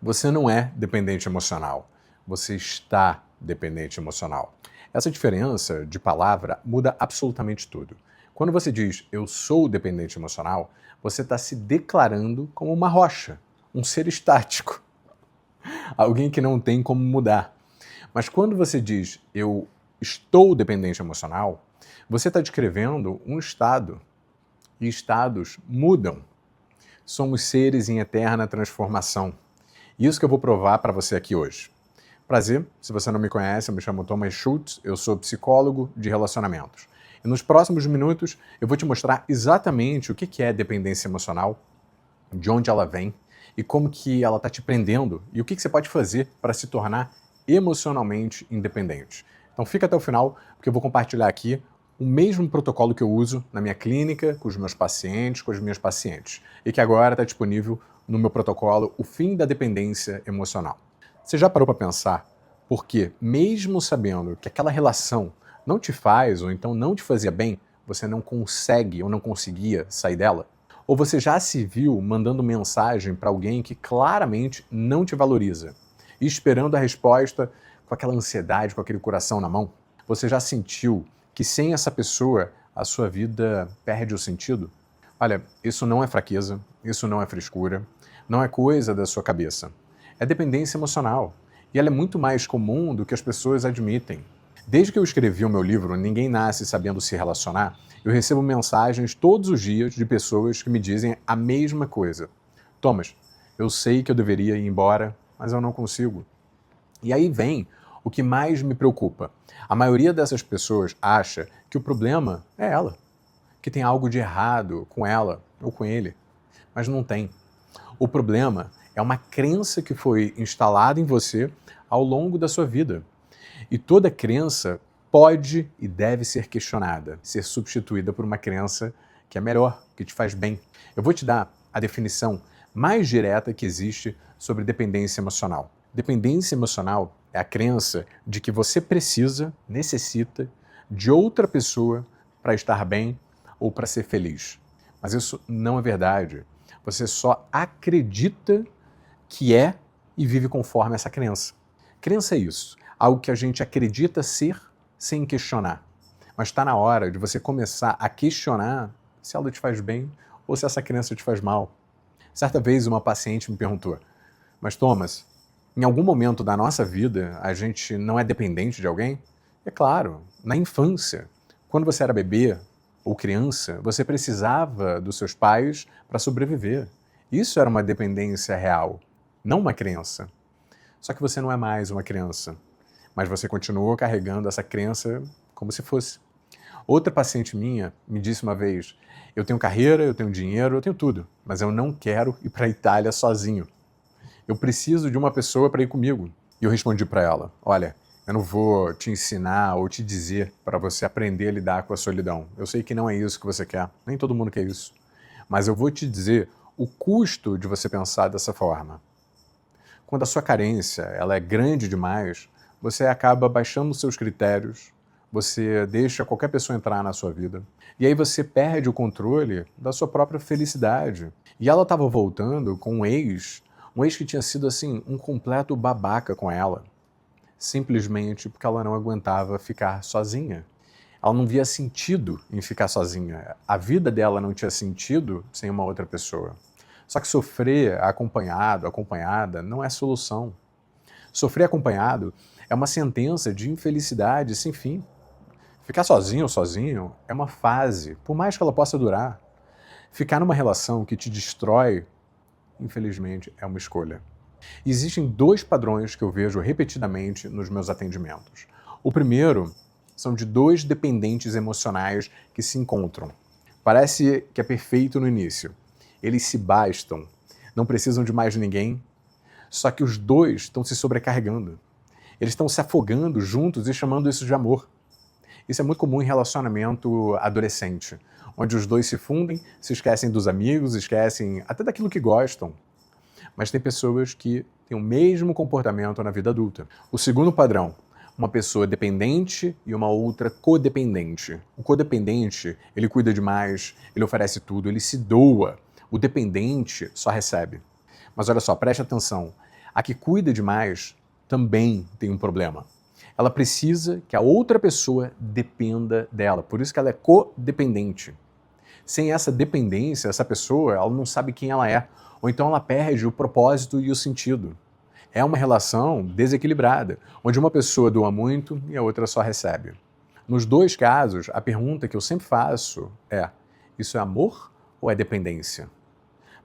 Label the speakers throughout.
Speaker 1: Você não é dependente emocional, você está dependente emocional. Essa diferença de palavra muda absolutamente tudo. Quando você diz eu sou dependente emocional, você está se declarando como uma rocha, um ser estático, alguém que não tem como mudar. Mas quando você diz eu estou dependente emocional, você está descrevendo um estado, e estados mudam. Somos seres em eterna transformação. Isso que eu vou provar para você aqui hoje. Prazer, se você não me conhece, eu me chamo Thomas Schultz, eu sou psicólogo de relacionamentos. E nos próximos minutos eu vou te mostrar exatamente o que é dependência emocional, de onde ela vem e como que ela está te prendendo e o que você pode fazer para se tornar emocionalmente independente. Então fica até o final, porque eu vou compartilhar aqui o mesmo protocolo que eu uso na minha clínica, com os meus pacientes, com as minhas pacientes, e que agora está disponível no meu protocolo O Fim da Dependência Emocional. Você já parou para pensar por que, mesmo sabendo que aquela relação não te faz ou então não te fazia bem, você não consegue ou não conseguia sair dela? Ou você já se viu mandando mensagem para alguém que claramente não te valoriza e esperando a resposta com aquela ansiedade, com aquele coração na mão? Você já sentiu que sem essa pessoa a sua vida perde o sentido? Olha, isso não é fraqueza, isso não é frescura, não é coisa da sua cabeça. É dependência emocional. E ela é muito mais comum do que as pessoas admitem. Desde que eu escrevi o meu livro Ninguém Nasce Sabendo Se Relacionar, eu recebo mensagens todos os dias de pessoas que me dizem a mesma coisa. Thomas, eu sei que eu deveria ir embora, mas eu não consigo. E aí vem o que mais me preocupa. A maioria dessas pessoas acha que o problema é ela, que tem algo de errado com ela ou com ele, mas não tem. O problema é uma crença que foi instalada em você ao longo da sua vida. E toda crença pode e deve ser questionada, ser substituída por uma crença que é melhor, que te faz bem. Eu vou te dar a definição mais direta que existe sobre dependência emocional. Dependência emocional é a crença de que você precisa, necessita de outra pessoa para estar bem ou para ser feliz. Mas isso não é verdade. Você só acredita que é e vive conforme essa crença. Crença é isso, algo que a gente acredita ser sem questionar. Mas está na hora de você começar a questionar se ela te faz bem ou se essa crença te faz mal. Certa vez uma paciente me perguntou, mas Thomas, em algum momento da nossa vida a gente não é dependente de alguém? É claro, na infância, quando você era bebê ou criança, você precisava dos seus pais para sobreviver. Isso era uma dependência real, não uma crença. Só que você não é mais uma criança, mas você continua carregando essa crença como se fosse. Outra paciente minha me disse uma vez, eu tenho carreira, eu tenho dinheiro, eu tenho tudo, mas eu não quero ir para a Itália sozinho. Eu preciso de uma pessoa para ir comigo. E eu respondi para ela, olha, eu não vou te ensinar ou te dizer para você aprender a lidar com a solidão. Eu sei que não é isso que você quer, nem todo mundo quer isso. Mas eu vou te dizer o custo de você pensar dessa forma. Quando a sua carência ela é grande demais, você acaba baixando os seus critérios, você deixa qualquer pessoa entrar na sua vida, e aí você perde o controle da sua própria felicidade. E ela estava voltando com um ex que tinha sido assim, um completo babaca com ela, simplesmente porque ela não aguentava ficar sozinha. Ela não via sentido em ficar sozinha. A vida dela não tinha sentido sem uma outra pessoa. Só que sofrer acompanhado, acompanhada, não é solução. Sofrer acompanhado é uma sentença de infelicidade sem fim. Ficar sozinho ou sozinho é uma fase, por mais que ela possa durar. Ficar numa relação que te destrói, infelizmente, é uma escolha. Existem dois padrões que eu vejo repetidamente nos meus atendimentos. O primeiro são de dois dependentes emocionais que se encontram. Parece que é perfeito no início. Eles se bastam, não precisam de mais ninguém, só que os dois estão se sobrecarregando. Eles estão se afogando juntos e chamando isso de amor. Isso é muito comum em relacionamento adolescente, onde os dois se fundem, se esquecem dos amigos, esquecem até daquilo que gostam. Mas tem pessoas que têm o mesmo comportamento na vida adulta. O segundo padrão, uma pessoa dependente e uma outra codependente. O codependente, ele cuida demais, ele oferece tudo, ele se doa. O dependente só recebe. Mas olha só, preste atenção. A que cuida demais também tem um problema. Ela precisa que a outra pessoa dependa dela, por isso que ela é codependente. Sem essa dependência, essa pessoa, ela não sabe quem ela é, ou então ela perde o propósito e o sentido. É uma relação desequilibrada, onde uma pessoa doa muito e a outra só recebe. Nos dois casos, a pergunta que eu sempre faço é: isso é amor ou é dependência?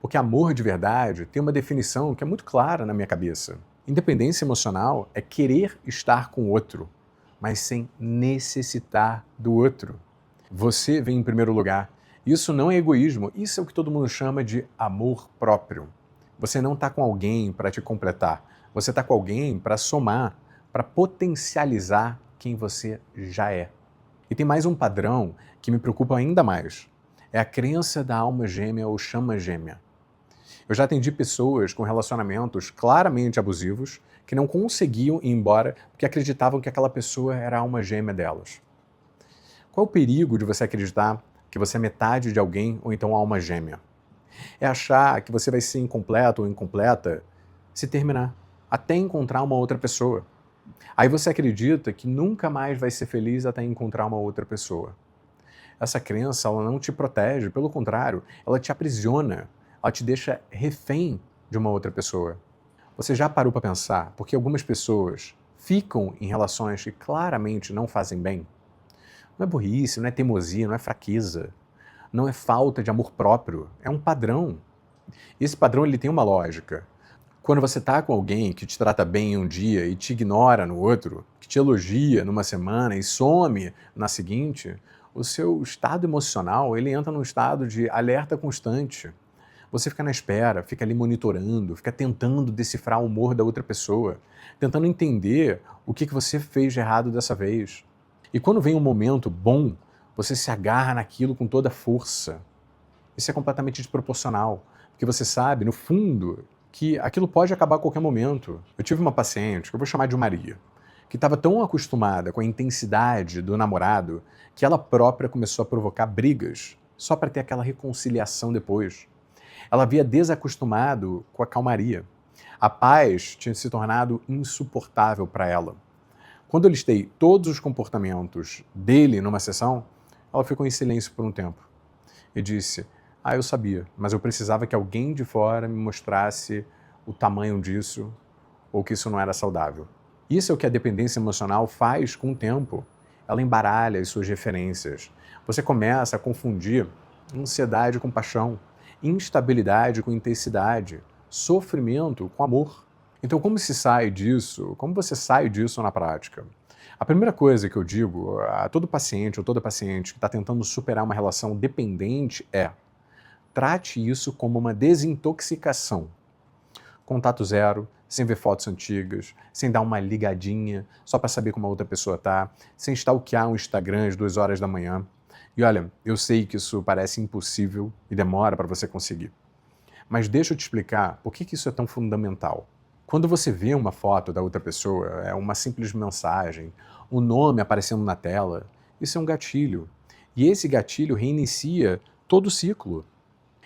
Speaker 1: Porque amor de verdade tem uma definição que é muito clara na minha cabeça. Independência emocional é querer estar com o outro, mas sem necessitar do outro. Você vem em primeiro lugar. Isso não é egoísmo, isso é o que todo mundo chama de amor próprio. Você não está com alguém para te completar, você está com alguém para somar, para potencializar quem você já é. E tem mais um padrão que me preocupa ainda mais. É a crença da alma gêmea ou chama gêmea. Eu já atendi pessoas com relacionamentos claramente abusivos que não conseguiam ir embora porque acreditavam que aquela pessoa era a alma gêmea delas. Qual é o perigo de você acreditar que você é metade de alguém ou então a alma gêmea? É achar que você vai ser incompleto ou incompleta se terminar, até encontrar uma outra pessoa. Aí você acredita que nunca mais vai ser feliz até encontrar uma outra pessoa. Essa crença, ela não te protege, pelo contrário, ela te aprisiona, ela te deixa refém de uma outra pessoa. Você já parou para pensar por que algumas pessoas ficam em relações que claramente não fazem bem? Não é burrice, não é teimosia, não é fraqueza, não é falta de amor próprio, é um padrão. E esse padrão ele tem uma lógica. Quando você está com alguém que te trata bem em um dia e te ignora no outro, que te elogia numa semana e some na seguinte, o seu estado emocional ele entra num estado de alerta constante. Você fica na espera, fica ali monitorando, fica tentando decifrar o humor da outra pessoa, tentando entender o que você fez de errado dessa vez. E quando vem um momento bom, você se agarra naquilo com toda a força. Isso é completamente desproporcional, porque você sabe, no fundo, que aquilo pode acabar a qualquer momento. Eu tive uma paciente, que eu vou chamar de Maria, que estava tão acostumada com a intensidade do namorado que ela própria começou a provocar brigas só para ter aquela reconciliação depois. Ela havia desacostumado com a calmaria. A paz tinha se tornado insuportável para ela. Quando eu listei todos os comportamentos dele numa sessão, ela ficou em silêncio por um tempo e disse: eu sabia, mas eu precisava que alguém de fora me mostrasse o tamanho disso ou que isso não era saudável. Isso é o que a dependência emocional faz com o tempo. Ela embaralha as suas referências. Você começa a confundir ansiedade com paixão, instabilidade com intensidade, sofrimento com amor. Então, como se sai disso? Como você sai disso na prática? A primeira coisa que eu digo a todo paciente ou toda paciente que está tentando superar uma relação dependente é: trate isso como uma desintoxicação. Contato zero, sem ver fotos antigas, sem dar uma ligadinha só para saber como a outra pessoa está, sem stalkear um Instagram às 2 horas da manhã. E olha, eu sei que isso parece impossível e demora para você conseguir. Mas deixa eu te explicar por que isso é tão fundamental. Quando você vê uma foto da outra pessoa, é uma simples mensagem, um nome aparecendo na tela, isso é um gatilho. E esse gatilho reinicia todo o ciclo.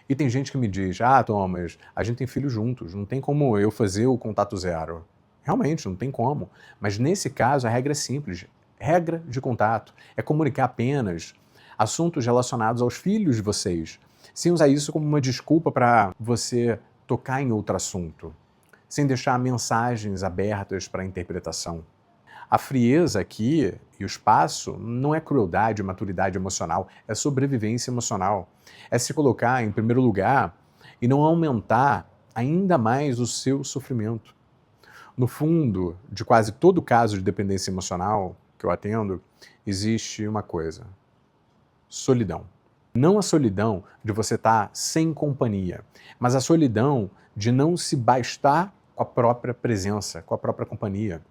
Speaker 1: E tem gente que me diz: Thomas, a gente tem filhos juntos, não tem como eu fazer o contato zero. Realmente, não tem como. Mas nesse caso, a regra é simples. Regra de contato é comunicar apenas assuntos relacionados aos filhos de vocês, sem usar isso como uma desculpa para você tocar em outro assunto, sem deixar mensagens abertas para interpretação. A frieza aqui e o espaço não é crueldade, maturidade emocional, é sobrevivência emocional. É se colocar em primeiro lugar e não aumentar ainda mais o seu sofrimento. No fundo, de quase todo caso de dependência emocional que eu atendo, existe uma coisa: solidão. Não a solidão de você estar sem companhia, mas a solidão de não se bastar com a própria presença, com a própria companhia.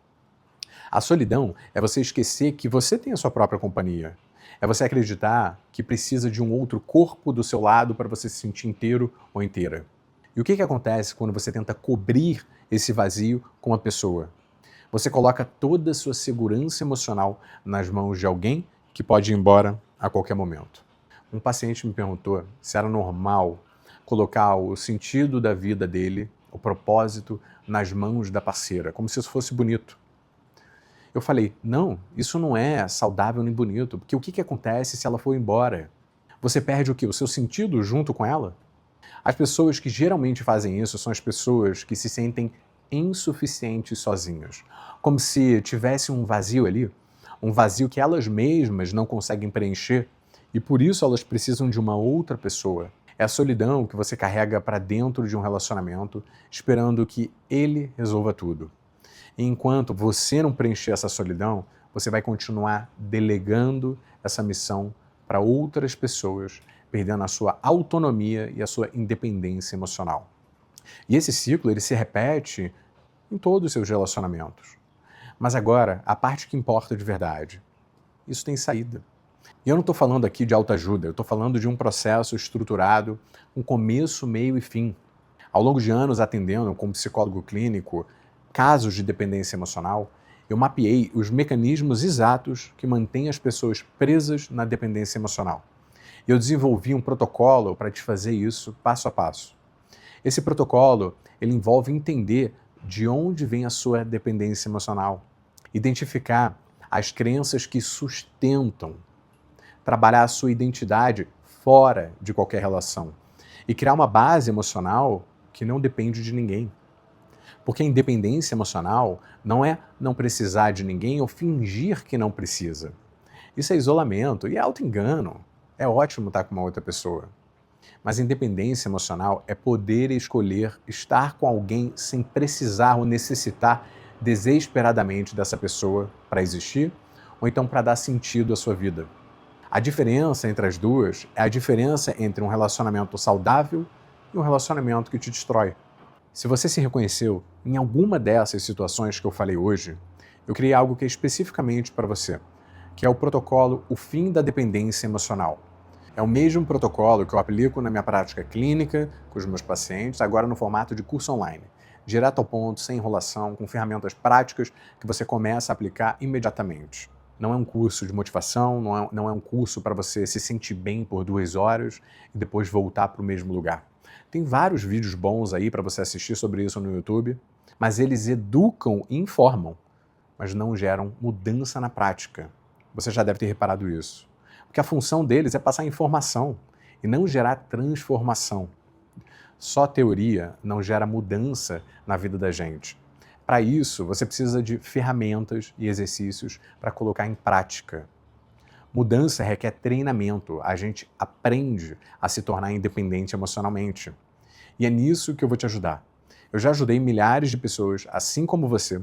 Speaker 1: A solidão é você esquecer que você tem a sua própria companhia. É você acreditar que precisa de um outro corpo do seu lado para você se sentir inteiro ou inteira. E o que acontece quando você tenta cobrir esse vazio com uma pessoa? Você coloca toda a sua segurança emocional nas mãos de alguém que pode ir embora a qualquer momento. Um paciente me perguntou se era normal colocar o sentido da vida dele, o propósito nas mãos da parceira, como se isso fosse bonito. Eu falei, não, isso não é saudável nem bonito, porque o que acontece se ela for embora? Você perde o quê? O seu sentido junto com ela? As pessoas que geralmente fazem isso são as pessoas que se sentem insuficientes sozinhas, como se tivesse um vazio ali, um vazio que elas mesmas não conseguem preencher e por isso elas precisam de uma outra pessoa. É a solidão que você carrega para dentro de um relacionamento, esperando que ele resolva tudo. E enquanto você não preencher essa solidão, você vai continuar delegando essa missão para outras pessoas, perdendo a sua autonomia e a sua independência emocional. E esse ciclo ele se repete em todos os seus relacionamentos. Mas agora, a parte que importa de verdade. Isso tem saída. E eu não estou falando aqui de autoajuda, eu estou falando de um processo estruturado, com começo, meio e fim. Ao longo de anos atendendo como psicólogo clínico casos de dependência emocional, eu mapeei os mecanismos exatos que mantêm as pessoas presas na dependência emocional. Eu desenvolvi um protocolo para te fazer isso passo a passo. Esse protocolo ele envolve entender de onde vem a sua dependência emocional, identificar as crenças que sustentam, trabalhar a sua identidade fora de qualquer relação e criar uma base emocional que não depende de ninguém. Porque a independência emocional não é não precisar de ninguém ou fingir que não precisa. Isso é isolamento e é auto-engano. É ótimo estar com uma outra pessoa. Mas independência emocional é poder escolher estar com alguém sem precisar ou necessitar desesperadamente dessa pessoa para existir ou então para dar sentido à sua vida. A diferença entre as duas é a diferença entre um relacionamento saudável e um relacionamento que te destrói. Se você se reconheceu em alguma dessas situações que eu falei hoje, eu criei algo que é especificamente para você, que é o protocolo O Fim da Dependência Emocional. É o mesmo protocolo que eu aplico na minha prática clínica com os meus pacientes, agora no formato de curso online, direto ao ponto, sem enrolação, com ferramentas práticas que você começa a aplicar imediatamente. Não é um curso de motivação, não é um curso para você se sentir bem por 2 horas e depois voltar para o mesmo lugar. Tem vários vídeos bons aí para você assistir sobre isso no YouTube, mas eles educam e informam, mas não geram mudança na prática. Você já deve ter reparado isso. Porque a função deles é passar informação e não gerar transformação. Só teoria não gera mudança na vida da gente. Para isso, você precisa de ferramentas e exercícios para colocar em prática. Mudança requer treinamento, a gente aprende a se tornar independente emocionalmente. E é nisso que eu vou te ajudar. Eu já ajudei milhares de pessoas, assim como você,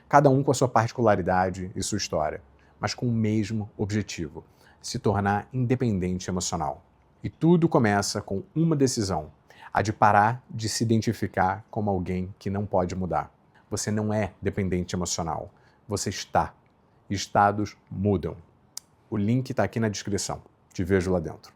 Speaker 1: cada um com a sua particularidade e sua história, mas com o mesmo objetivo: se tornar independente emocional. E tudo começa com uma decisão, a de parar de se identificar como alguém que não pode mudar. Você não é dependente emocional, você está. Estados mudam. O link está aqui na descrição. Te vejo lá dentro.